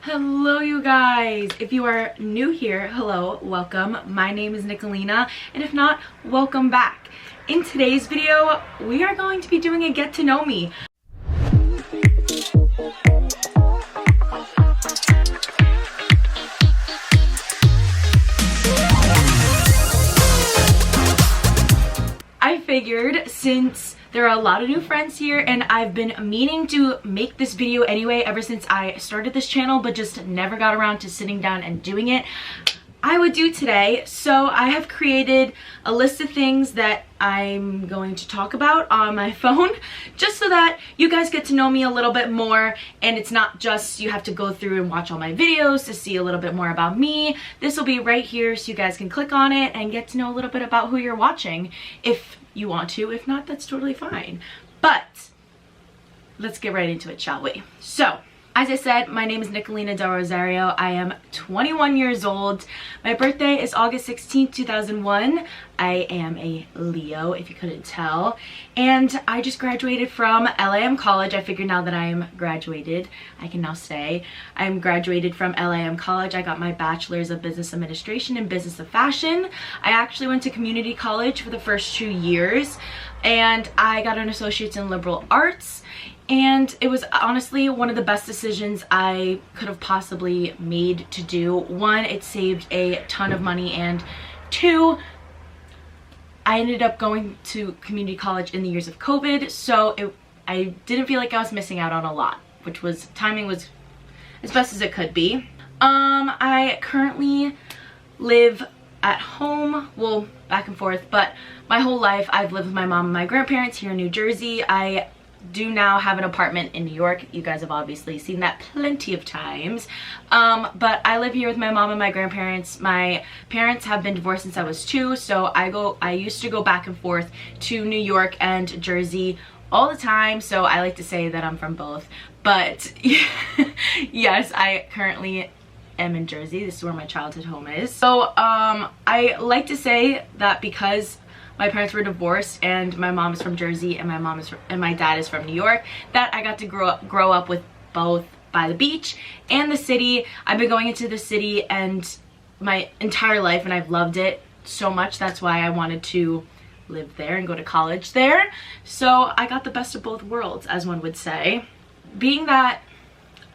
Hello you guys! If you are new here, hello, welcome. My name is Nicalina, and if not, welcome back. In today's video, we are going to be doing a get to know me. I figured since there are a lot of new friends here and I've been meaning to make this video anyway ever since I started this channel but just never got around to sitting down and doing it, I would do today. So I have created a list of things that I'm going to talk about on my phone just so that you guys get to know me a little bit more and it's not just you have to go through and watch all my videos to see a little bit more about me. This will be right here so you guys can click on it and get to know a little bit about who you're watching if you want to. If not, that's totally fine. But let's get right into it, shall we? So, as I said, my name is Nicalina Del Rosario. I am 21 years old. My birthday is August 16th, 2001. I am a Leo, if you couldn't tell. And I just graduated from LAM College. I figured now that I am graduated, I can now say I'm graduated from LAM College. I got my bachelor's of business administration and business of fashion. I actually went to community college for the first 2 years, and I got an associate's in liberal arts. And it was honestly one of the best decisions I could have possibly made to do. One, it saved a ton of money, and two, I ended up going to community college in the years of COVID, so I didn't feel like I was missing out on a lot, which was, timing was as best as it could be. I currently live at home, well, back and forth, but my whole life I've lived with my mom and my grandparents here in New Jersey. I do now have an apartment in New York. You guys have obviously seen that plenty of times, but I live here with my mom and my grandparents. My parents have been divorced since I was 2, so I used to go back and forth to New York and Jersey all the time, so I like to say that I'm from both. But yes, I currently am in Jersey. This is where my childhood home is. So I like to say that because my parents were divorced and my mom is from Jersey and my dad is from New York, that I got to grow up with both by the beach and the city. I've been going into the city and my entire life and I've loved it so much. That's why I wanted to live there and go to college there. So I got the best of both worlds, as one would say. Being that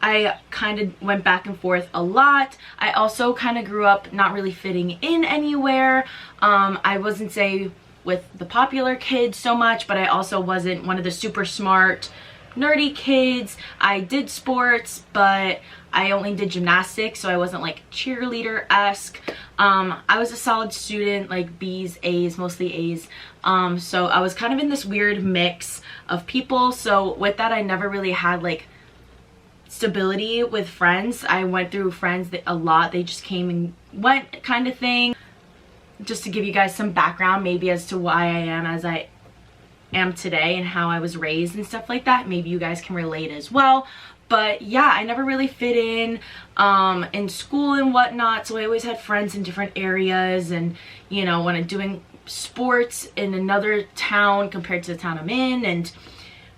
I kind of went back and forth a lot, I also kind of grew up not really fitting in anywhere. I wasn't, say, with the popular kids so much, but I also wasn't one of the super smart nerdy kids. I did sports, but I only did gymnastics, so I wasn't like cheerleader-esque. I was a solid student, like B's, A's, mostly A's. So I was kind of in this weird mix of people. So with that, I never really had like stability with friends. I went through friends that a lot, they just came and went kind of thing. Just to give you guys some background maybe as to why I am as I am today and how I was raised and stuff like that. Maybe you guys can relate as well. But yeah, I never really fit in school and whatnot, so I always had friends in different areas, and you know, when I'm doing sports in another town compared to the town I'm in, and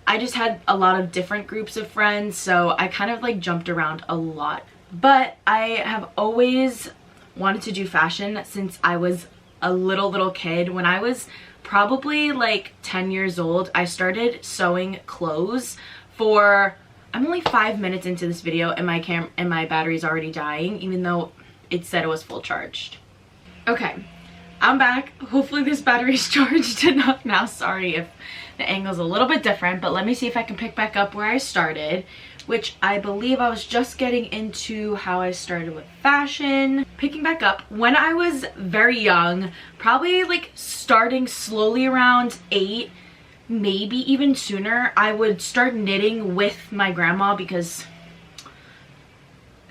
I just had a lot of different groups of friends, so I kind of like jumped around a lot. But I have always wanted to do fashion since I was a little kid. When I was probably like 10 years old, I started sewing clothes for, I'm only 5 minutes into this video and my battery's already dying, even though it said it was full charged. Okay, I'm back. Hopefully this battery's charged enough now. Sorry if the angle's a little bit different, but let me see if I can pick back up where I started, which I believe I was just getting into how I started with fashion. Picking back up, when I was very young, probably like starting slowly around 8, maybe even sooner, I would start knitting with my grandma because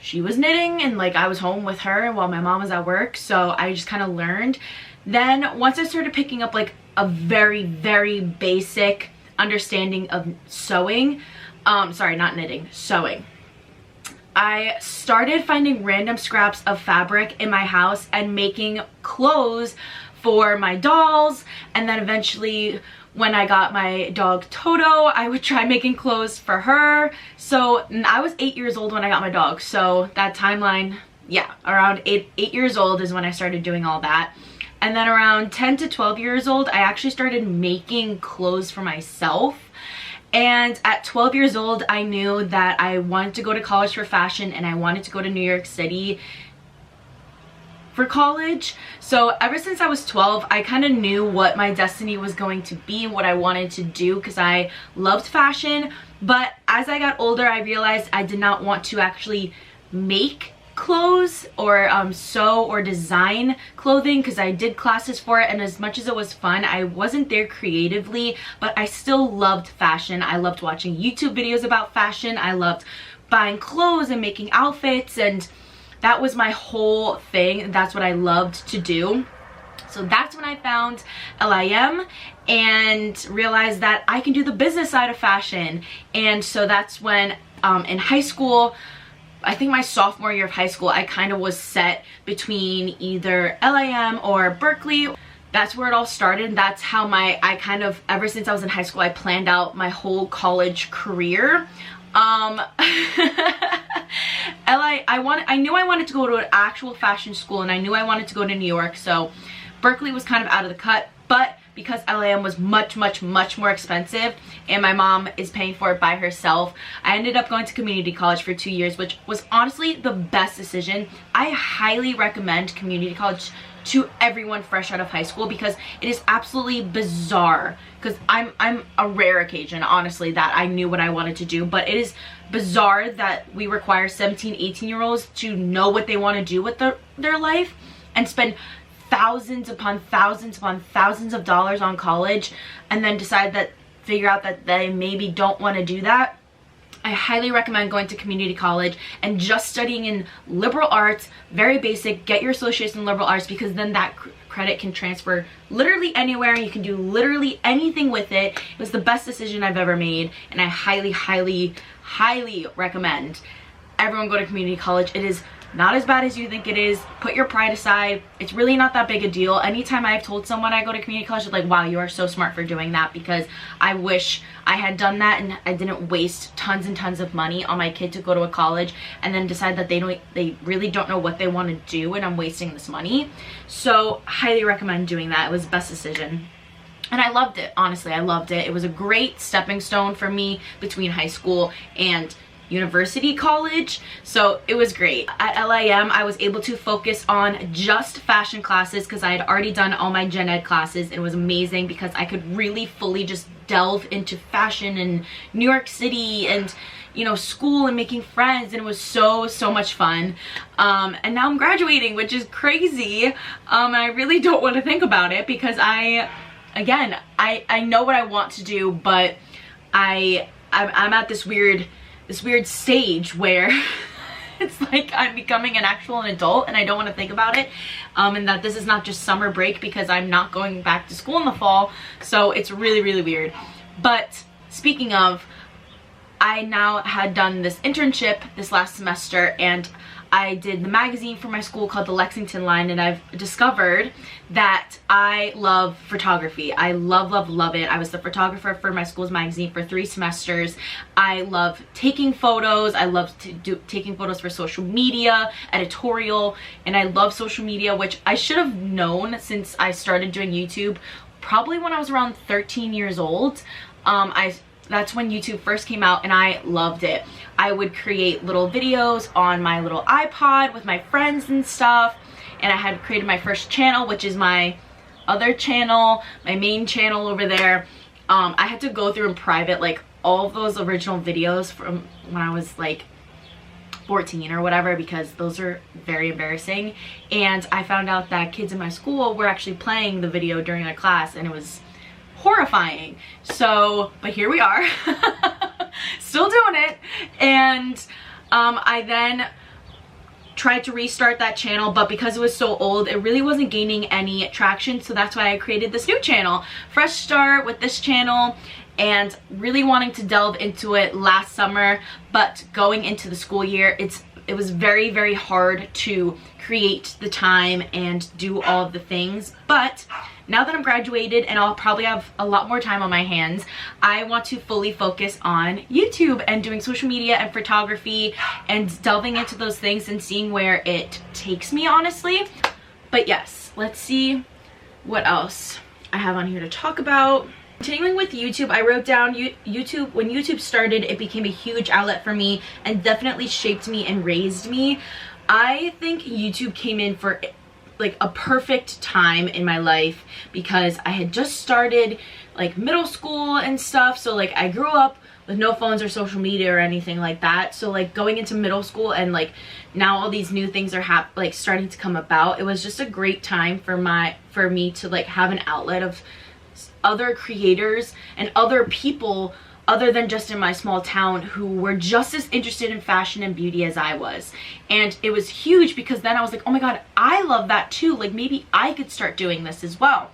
she was knitting and like I was home with her while my mom was at work, so I just kind of learned. Then once I started picking up like a very basic understanding of sewing, sorry, not knitting, sewing, I started finding random scraps of fabric in my house and making clothes for my dolls, and then eventually when I got my dog Toto, I would try making clothes for her. So I was 8 years old when I got my dog. So that timeline, yeah, around eight years old is when I started doing all that. And then around 10 to 12 years old, I actually started making clothes for myself. And at 12 years old, I knew that I wanted to go to college for fashion and I wanted to go to New York City for college. So ever since I was 12, I kind of knew what my destiny was going to be, what I wanted to do, because I loved fashion. But as I got older, I realized I did not want to actually make clothes or sew or design clothing, because I did classes for it, and as much as it was fun, I wasn't there creatively, but I still loved fashion. I loved watching YouTube videos about fashion. I loved buying clothes and making outfits, and that was my whole thing. That's what I loved to do. So that's when I found LIM and realized that I can do the business side of fashion. And so that's when in high school, I think my sophomore year of high school, I kind of was set between either LIM or Berkeley. That's where it all started. That's how I kind of, ever since I was in high school, I planned out my whole college career. I knew I wanted to go to an actual fashion school, and I knew I wanted to go to New York, so Berkeley was kind of out of the cut. But because LIM was much more expensive and my mom is paying for it by herself, I ended up going to community college for 2 years, which was honestly the best decision. I highly recommend community college to everyone fresh out of high school, because it is absolutely bizarre, because I'm a rare occasion, honestly, that I knew what I wanted to do, but it is bizarre that we require 17-18-year-olds to know what they want to do with their life and spend thousands upon thousands of dollars on college, and then figure out that they maybe don't want to do that. I highly recommend going to community college and just studying in liberal arts, very basic. Get your associates in liberal arts, because then that credit can transfer literally anywhere and you can do literally anything with it. It was the best decision I've ever made, and I highly recommend everyone go to community college. It is not as bad as you think it is. Put your pride aside. It's really not that big a deal. Anytime I've told someone I go to community college, they're like, wow, you are so smart for doing that, because I wish I had done that and I didn't waste tons and tons of money on my kid to go to a college and then decide that they really don't know what they want to do and I'm wasting this money. So highly recommend doing that. It was the best decision. And I loved it. Honestly, I loved it. It was a great stepping stone for me between high school and university college, so it was great. At LIM, I was able to focus on just fashion classes because I had already done all my gen ed classes. It was amazing because I could really fully just delve into fashion and New York City and, you know, school and making friends, and it was so much fun. And now I'm graduating, which is crazy, and I really don't want to think about it, because I know what I want to do, but I'm at this weird stage where it's like I'm becoming an adult and I don't want to think about it, and that this is not just summer break, because I'm not going back to school in the fall, so it's really weird. But speaking of, I now had done this internship this last semester, and I did the magazine for my school called the Lexington Line, and I've discovered that I love photography. I love it. I was the photographer for my school's magazine for 3 semesters. I love taking photos. I love taking photos for social media, editorial, and I love social media, which I should have known since I started doing YouTube probably when I was around 13 years old. That's when YouTube first came out, and I loved it. I would create little videos on my little iPod with my friends and stuff, and I had created my first channel, which is my other channel, my main channel over there. I had to go through in private like all of those original videos from when I was like 14 or whatever, because those are very embarrassing, and I found out that kids in my school were actually playing the video during a class, and it was horrifying. So, but here we are still doing it, and I then tried to restart that channel, but because it was so old, it really wasn't gaining any traction, so that's why I created this new channel. Fresh start with this channel, and really wanting to delve into it last summer, but going into the school year, it's it was very, very hard to create the time and do all of the things. But now that I'm graduated and I'll probably have a lot more time on my hands, I want to fully focus on YouTube and doing social media and photography and delving into those things and seeing where it takes me, honestly. But yes, let's see what else I have on here to talk about. Continuing with YouTube, I wrote down YouTube. When YouTube started, it became a huge outlet for me and definitely shaped me and raised me. I think YouTube came in for like a perfect time in my life because I had just started like middle school and stuff. So like I grew up with no phones or social media or anything like that. So like going into middle school and like now all these new things are like starting to come about. It was just a great time for me to like have an outlet of other creators and other people other than just in my small town who were just as interested in fashion and beauty as I was. And it was huge because then I was like, oh my god, I love that too. Like maybe I could start doing this as well.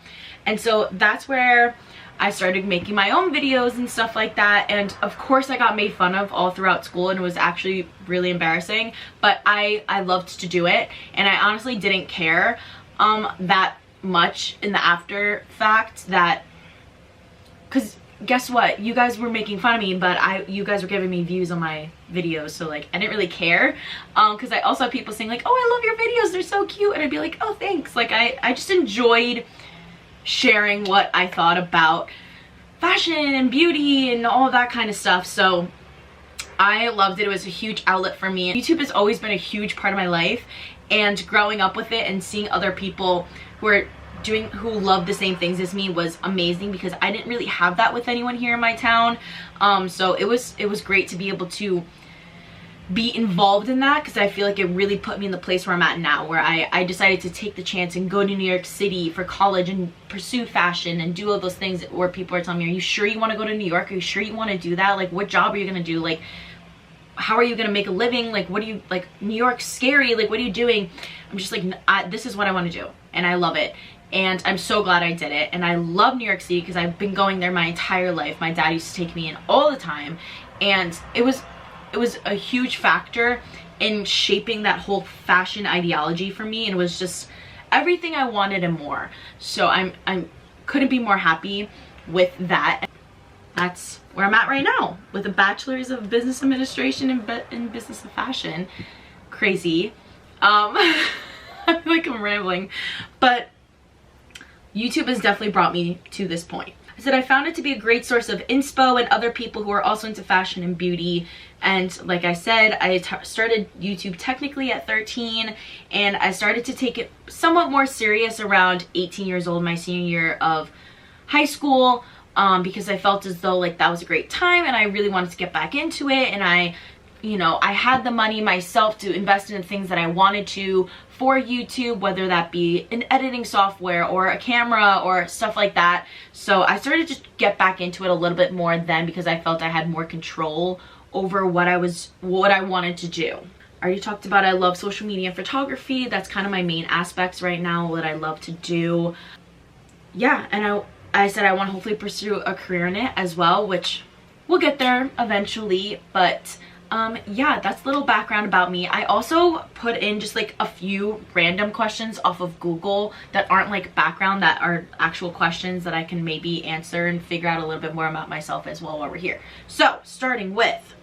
And so that's where I started making my own videos and stuff like that. And of course I got made fun of all throughout school and it was actually really embarrassing, but I loved to do it and I honestly didn't care that much in the after fact, that because guess what, you guys were making fun of me, but you guys were giving me views on my videos, so like I didn't really care, because I also had people saying like, oh, I love your videos, they're so cute, and I'd be like, oh, thanks. Like I just enjoyed sharing what I thought about fashion and beauty and all of that kind of stuff. So I loved it. It was a huge outlet for me. YouTube has always been a huge part of my life, and growing up with it and seeing other people who love the same things as me was amazing because I didn't really have that with anyone here in my town. So it was great to be able to be involved in that, because I feel like it really put me in the place where I'm at now, where I decided to take the chance and go to New York City for college and pursue fashion and do all those things where people are telling me, are you sure you want to go to New York? Are you sure you want to do that? Like, what job are you going to do? Like, how are you going to make a living? Like, what do you, like, New York's scary. Like, what are you doing? I'm just like, this is what I want to do. And I love it. And I'm so glad I did it. And I love New York City because I've been going there my entire life. My dad used to take me in all the time. And it was a huge factor in shaping that whole fashion ideology for me. And it was just everything I wanted and more. So I couldn't be more happy with that. That's where I'm at right now with a bachelor's of business administration and business of fashion. Crazy. I feel like I'm rambling, but YouTube has definitely brought me to this point. I said I found it to be a great source of inspo and other people who are also into fashion and beauty. And like I said, I started YouTube technically at 13, and I started to take it somewhat more serious around 18 years old, my senior year of high school, because I felt as though like that was a great time and I really wanted to get back into it. And I had the money myself to invest in the things that I wanted to for YouTube, whether that be an editing software or a camera or stuff like that. So I started to get back into it a little bit more then because I felt I had more control over what I wanted to do. I already talked about I love social media and photography. That's kind of my main aspects right now, what I love to do. Yeah, and I said I want to hopefully pursue a career in it as well, which we'll get there eventually. But yeah, that's a little background about me. I also put in just like a few random questions off of Google that aren't like background, that are actual questions that I can maybe answer and figure out a little bit more about myself as well while we're here. So starting with,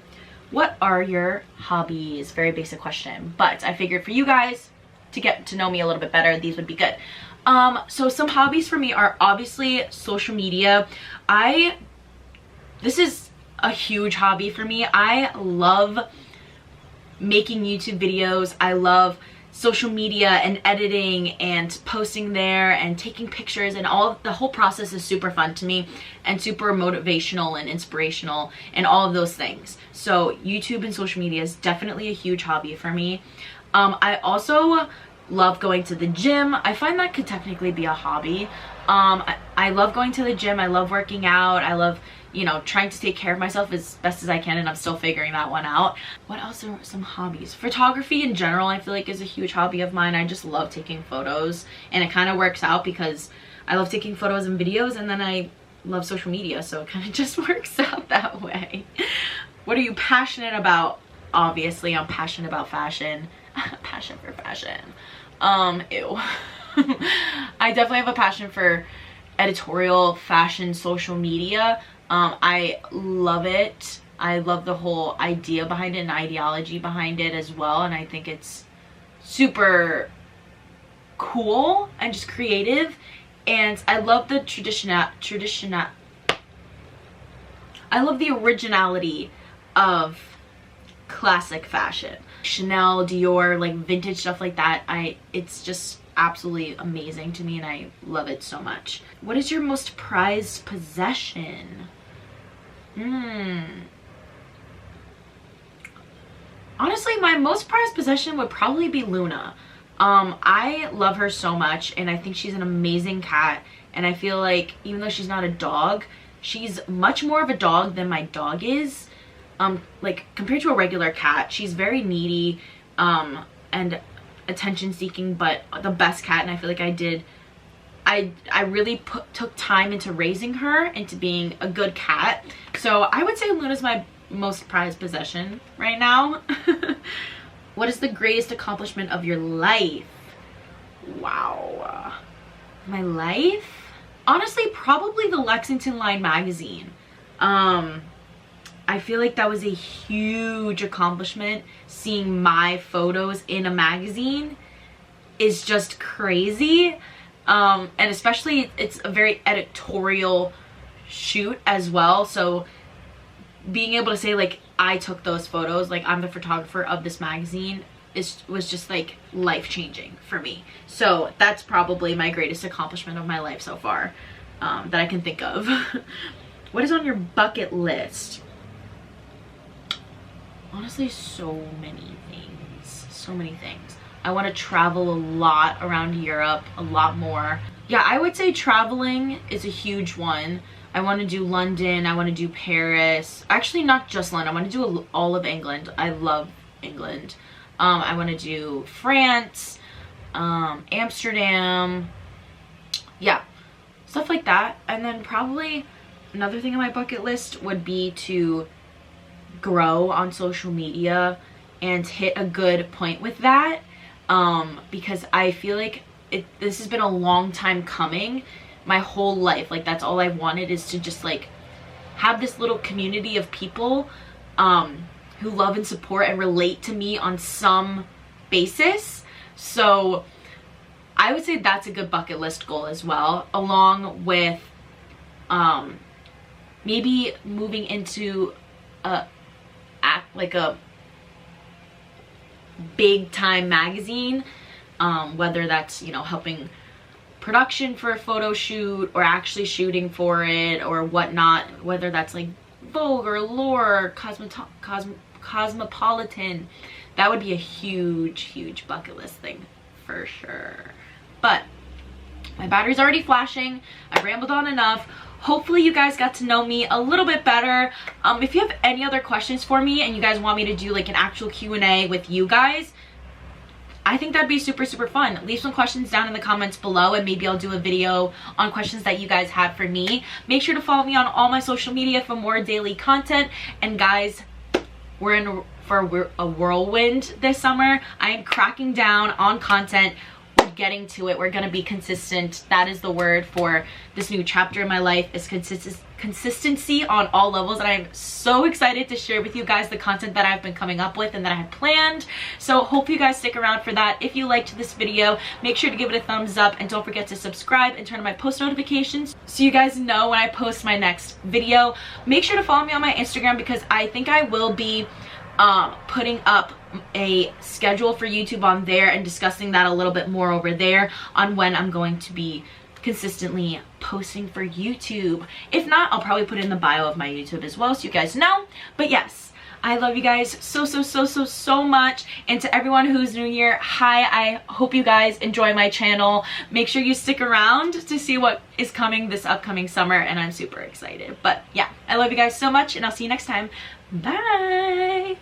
what are your hobbies? Very basic question, but I figured for you guys to get to know me a little bit better, these would be good. So some hobbies for me are obviously social media. This is a huge hobby for me. I love making YouTube videos. I love social media and editing and posting there and taking pictures, and the whole process is super fun to me and super motivational and inspirational and all of those things. So YouTube and social media is definitely a huge hobby for me. I also love going to the gym. I find that could technically be a hobby. I love going to the gym. I love working out. I love, trying to take care of myself as best as I can, and I'm still figuring that one out. What else are some hobbies? Photography in general, I feel like, is a huge hobby of mine. I just love taking photos, and it kind of works out because I love taking photos and videos, and then I love social media, so it kind of just works out that way. What are you passionate about? obviously I'm passionate about fashion. Passion for fashion. Ew. I definitely have a passion for editorial, fashion, social media. I love it. I love the whole idea behind it and ideology behind it as well, and I think it's super cool and just creative, and I love the I love the originality of classic fashion. Chanel, Dior, like vintage stuff like that. It's just absolutely amazing to me and I love it so much. What is your most prized possession? Honestly, my most prized possession would probably be Luna. I love her so much and I think she's an amazing cat, and I feel like even though she's not a dog, she's much more of a dog than my dog is. Like compared to a regular cat, she's very needy and attention seeking, but the best cat, and I feel like I really took time into raising her into being a good cat. So I would say Luna's my most prized possession right now. What is the greatest accomplishment of your life? Wow. My life? Honestly, probably the Lexington Line magazine. I feel like that was a huge accomplishment. Seeing my photos in a magazine is just crazy. And especially it's a very editorial shoot as well. So being able to say like I took those photos, like I'm the photographer of this magazine, was just like life-changing for me. So that's probably my greatest accomplishment of my life so far, that I can think of. What is on your bucket list? Honestly, so many things. So many things. I want to travel a lot around Europe, a lot more. Yeah, I would say traveling is a huge one. I want to do London, I want to do Paris. Actually, not just London, I want to do all of England. I love England. I want to do France, Amsterdam. Yeah, stuff like that. And then probably another thing on my bucket list would be to grow on social media and hit a good point with that, because I feel like this has been a long time coming. My whole life, like that's all I wanted, is to just like have this little community of people who love and support and relate to me on some basis. So I would say that's a good bucket list goal as well, along with maybe moving into a big time magazine, whether that's, you know, helping production for a photo shoot or actually shooting for it or whatnot, whether that's like Vogue or Allure, Cosmopolitan. That would be a huge bucket list thing for sure. But my battery's already flashing. I've rambled on enough. Hopefully you guys got to know me a little bit better. If you have any other questions for me and you guys want me to do like an actual Q&A with you guys, I think that'd be super fun. Leave some questions down in the comments below and maybe I'll do a video on questions that you guys had for me. Make sure to follow me on all my social media for more daily content. And guys, we're in for a whirlwind this summer. I am cracking down on content. We're getting to it. We're gonna be consistent. That is the word for this new chapter in my life, is consistency on all levels, and I'm so excited to share with you guys the content that I've been coming up with and that I have planned. So hope you guys stick around for that. If you liked this video, make sure to give it a thumbs up and don't forget to subscribe and turn on my post notifications so you guys know when I post my next video. Make sure to follow me on my Instagram because I think I will be putting up a schedule for YouTube on there and discussing that a little bit more over there on when I'm going to be consistently posting for YouTube. If not, I'll probably put it in the bio of my YouTube as well so you guys know. But yes, I love you guys so much. And to everyone who's new here, hi, I hope you guys enjoy my channel. Make sure you stick around to see what is coming this upcoming summer, and I'm super excited. But yeah, I love you guys so much and I'll see you next time. Bye.